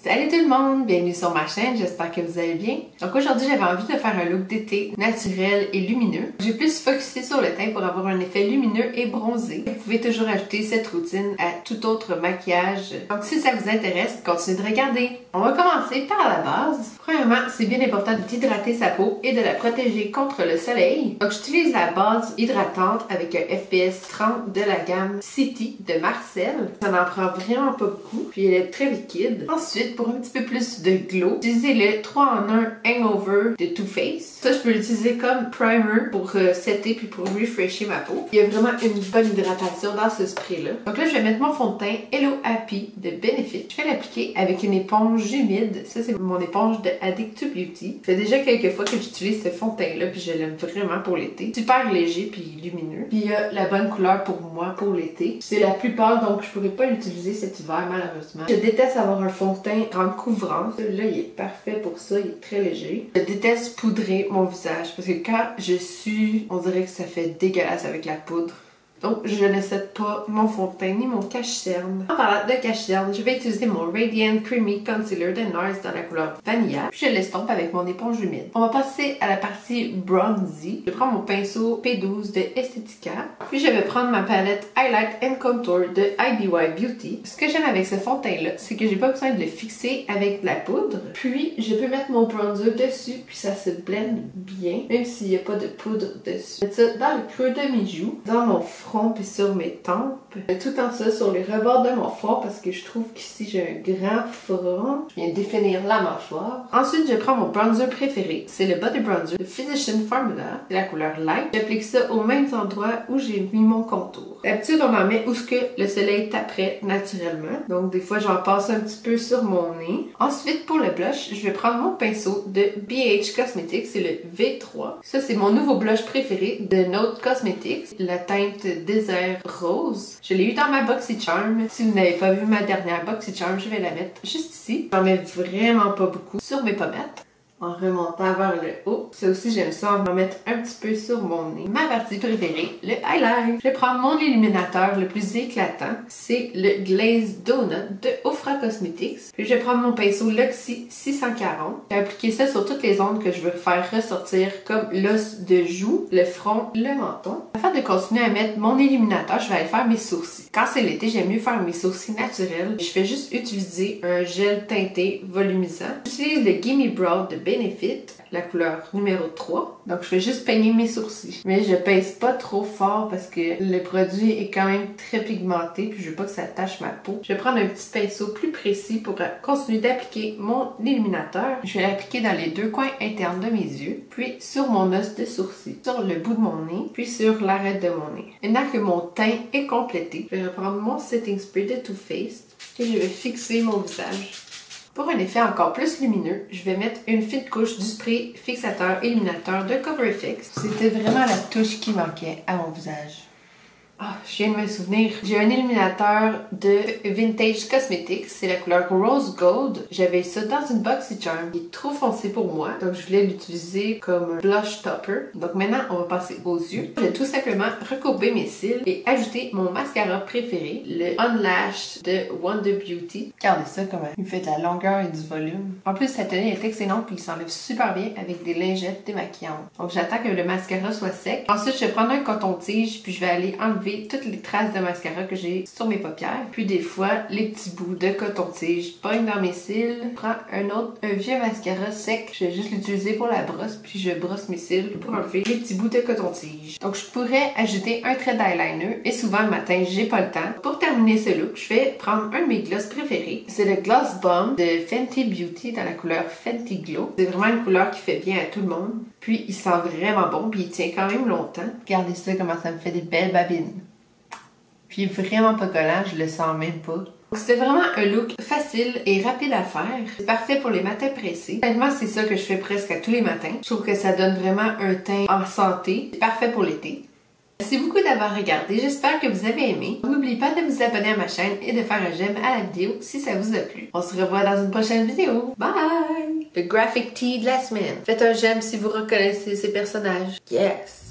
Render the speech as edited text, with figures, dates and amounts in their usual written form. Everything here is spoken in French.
Salut tout le monde, bienvenue sur ma chaîne, j'espère que vous allez bien. Donc aujourd'hui j'avais envie de faire un look d'été naturel et lumineux. J'ai plus focusé sur le teint pour avoir un effet lumineux et bronzé. Vous pouvez toujours ajouter cette routine à tout autre maquillage. Donc si ça vous intéresse, continuez de regarder. On va commencer par la base. Premièrement, c'est bien important d'hydrater sa peau et de la protéger contre le soleil. Donc j'utilise la base hydratante avec un FPS 30 de la gamme City de Marcel. Ça n'en prend vraiment pas beaucoup, puis elle est très liquide. Ensuite, pour un petit peu plus de glow, utilisez le 3 en 1 Hangover de Too Faced. Ça, je peux l'utiliser comme primer pour setter puis pour refresher ma peau. Il y a vraiment une bonne hydratation dans ce spray-là. Donc là, je vais mettre mon fond de teint Hello Happy de Benefit. Je vais l'appliquer avec une éponge humide. Ça, c'est mon éponge de Addict to Beauty. Ça fait déjà quelques fois que j'utilise ce fond de teint-là puis je l'aime vraiment pour l'été. Super léger puis lumineux. Puis il y a la bonne couleur pour moi pour l'été. C'est la plupart, donc je pourrais pas l'utiliser cet hiver malheureusement. Je déteste avoir un fond de teint grande couvrance. Celui-là, il est parfait pour ça, il est très léger. Je déteste poudrer mon visage parce que quand je sue, on dirait que ça fait dégueulasse avec la poudre. Donc, je ne cède pas mon fond de teint ni mon cache-cerne. En parlant de cache-cerne, je vais utiliser mon Radiant Creamy Concealer de NARS dans la couleur Vanilla. Puis je l'estompe avec mon éponge humide. On va passer à la partie bronzy. Je prends mon pinceau P12 de Estetica. Puis je vais prendre ma palette Highlight and Contour de IBY Beauty. Ce que j'aime avec ce fond de teint-là, c'est que j'ai pas besoin de le fixer avec de la poudre. Puis, je peux mettre mon bronzer dessus, puis ça se blende bien, même s'il n'y a pas de poudre dessus. Je mets ça dans le creux de mes joues, dans mon front puis sur mes tempes. Tout en ça sur les rebords de mon front parce que je trouve qu'ici j'ai un grand front. Je viens définir la mâchoire. Ensuite, je prends mon bronzer préféré. C'est le Body Bronzer de Physician Formula. C'est la couleur light. J'applique ça au même endroit où j'ai mis mon contour. D'habitude, on en met où ce que le soleil taperait naturellement. Donc, des fois, j'en passe un petit peu sur mon nez. Ensuite, pour le blush, je vais prendre mon pinceau de BH Cosmetics. C'est le V3. Ça, c'est mon nouveau blush préféré de Note Cosmetics. La teinte Désert Rose. Je l'ai eu dans ma BoxyCharm. Si vous n'avez pas vu ma dernière BoxyCharm, je vais la mettre juste ici. J'en mets vraiment pas beaucoup sur mes pommettes. En remontant vers le haut. Ça aussi, j'aime ça, en mettre un petit peu sur mon nez. Ma partie préférée, le highlight. Je vais prendre mon illuminateur le plus éclatant. C'est le Glaze Donut de Ofra Cosmetics. Puis je vais prendre mon pinceau Luxie 640. Je vais appliquer ça sur toutes les zones que je veux faire ressortir, comme l'os de joue, le front, le menton. Afin de continuer à mettre mon illuminateur, je vais aller faire mes sourcils. Quand c'est l'été, j'aime mieux faire mes sourcils naturels. Je vais juste utiliser un gel teinté volumisant. J'utilise le Gimme Brow de Benefit, la couleur numéro 3. Donc, je vais juste peigner mes sourcils. Mais je pèse pas trop fort parce que le produit est quand même très pigmenté puis je veux pas que ça tache ma peau. Je vais prendre un petit pinceau plus précis pour continuer d'appliquer mon illuminateur. Je vais l'appliquer dans les deux coins internes de mes yeux, puis sur mon os de sourcil, sur le bout de mon nez, puis sur l'arête de mon nez. Maintenant que mon teint est complété, je vais reprendre mon setting spray de Too Faced et je vais fixer mon visage. Pour un effet encore plus lumineux, je vais mettre une fine couche du spray fixateur illuminateur de CoverFX. C'était vraiment la touche qui manquait à mon visage. Ah, je viens de me souvenir. J'ai un illuminateur de Vintage Cosmetics. C'est la couleur Rose Gold. J'avais ça dans une BoxyCharm. Il est trop foncé pour moi. Donc, je voulais l'utiliser comme blush topper. Donc, maintenant, on va passer aux yeux. Je vais tout simplement recourber mes cils et ajouter mon mascara préféré, le Unlash de Wonder Beauty. Regardez ça comment il fait de la longueur et du volume. En plus, sa tenue est excellente puis il s'enlève super bien avec des lingettes démaquillantes. Donc, j'attends que le mascara soit sec. Ensuite, je vais prendre un coton-tige puis je vais aller enlever toutes les traces de mascara que j'ai sur mes paupières. Puis des fois, les petits bouts de coton-tige pognent dans mes cils. Je prends un vieux mascara sec. Je vais juste l'utiliser pour la brosse. Puis je brosse mes cils pour enlever les petits bouts de coton-tige. Donc je pourrais ajouter un trait d'eyeliner. Et souvent le matin, j'ai pas le temps. Pour terminer ce look, je vais prendre un de mes gloss préférés. C'est le Gloss Bomb de Fenty Beauty dans la couleur Fenty Glow. C'est vraiment une couleur qui fait bien à tout le monde. Puis il sent vraiment bon. Puis il tient quand même longtemps. Regardez ça, comment ça me fait des belles babines. Puis il est vraiment pas collant, je le sens même pas. C'est vraiment un look facile et rapide à faire. C'est parfait pour les matins pressés. Honnêtement, c'est ça que je fais presque à tous les matins. Je trouve que ça donne vraiment un teint en santé. C'est parfait pour l'été. Merci beaucoup d'avoir regardé, j'espère que vous avez aimé. N'oubliez pas de vous abonner à ma chaîne et de faire un j'aime à la vidéo si ça vous a plu. On se revoit dans une prochaine vidéo. Bye! Le graphic tee de la semaine. Faites un j'aime si vous reconnaissez ces personnages. Yes!